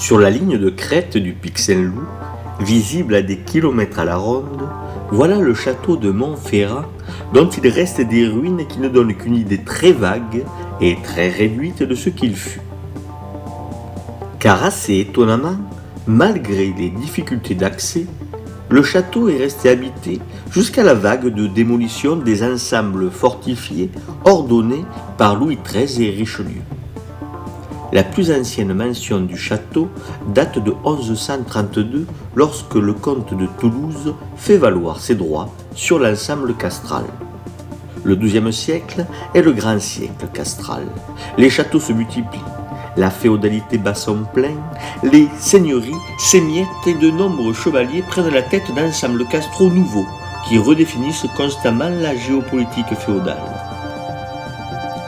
Sur la ligne de crête du pic Saint-Loup, visible à des kilomètres à la ronde, voilà le château de Montferrand, dont il reste des ruines qui ne donnent qu'une idée très vague et très réduite de ce qu'il fut. Car assez étonnamment, malgré les difficultés d'accès, le château est resté habité jusqu'à la vague de démolition des ensembles fortifiés ordonnés par Louis XIII et Richelieu. La plus ancienne mention du château date de 1132 lorsque le comte de Toulouse fait valoir ses droits sur l'ensemble castral. Le XIIe siècle est le grand siècle castral. Les châteaux se multiplient, la féodalité bat son plein, les seigneuries s'émiettent et de nombreux chevaliers prennent la tête d'ensembles castraux nouveaux qui redéfinissent constamment la géopolitique féodale.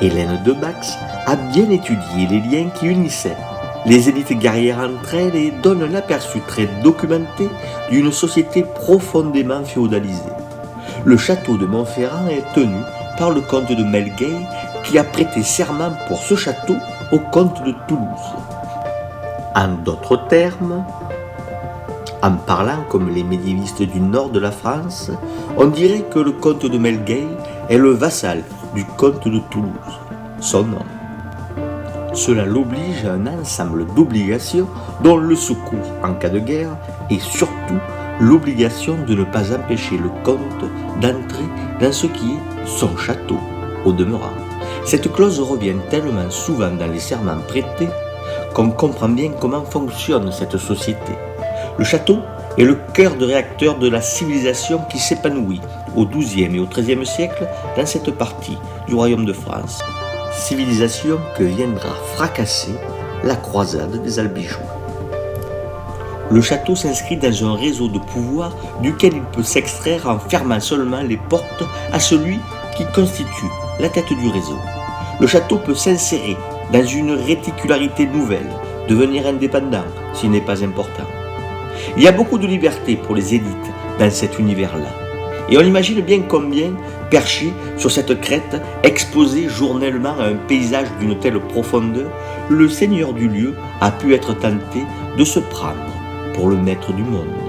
Hélène de Bax a bien étudié les liens qui unissaient les élites guerrières entre elles et donne un aperçu très documenté d'une société profondément féodalisée. Le château de Montferrand est tenu par le comte de Melgueil qui a prêté serment pour ce château au comte de Toulouse. En d'autres termes, en parlant comme les médiévistes du nord de la France, on dirait que le comte de Melgueil est le vassal du comte de Toulouse, son nom. Cela l'oblige à un ensemble d'obligations dont le secours en cas de guerre et surtout l'obligation de ne pas empêcher le comte d'entrer dans ce qui est son château au demeurant. Cette clause revient tellement souvent dans les serments prêtés qu'on comprend bien comment fonctionne cette société. Le château est le cœur de réacteur de la civilisation qui s'épanouit au XIIe et au XIIIe siècle dans cette partie du royaume de France. Civilisation que viendra fracasser la croisade des Albigeois. Le château s'inscrit dans un réseau de pouvoir duquel il peut s'extraire en fermant seulement les portes à celui qui constitue la tête du réseau. Le château peut s'insérer dans une réticularité nouvelle, devenir indépendant s'il n'est pas important. Il y a beaucoup de liberté pour les élites dans cet univers-là. Et on imagine bien combien, perché sur cette crête, exposé journellement à un paysage d'une telle profondeur, le seigneur du lieu a pu être tenté de se prendre pour le maître du monde.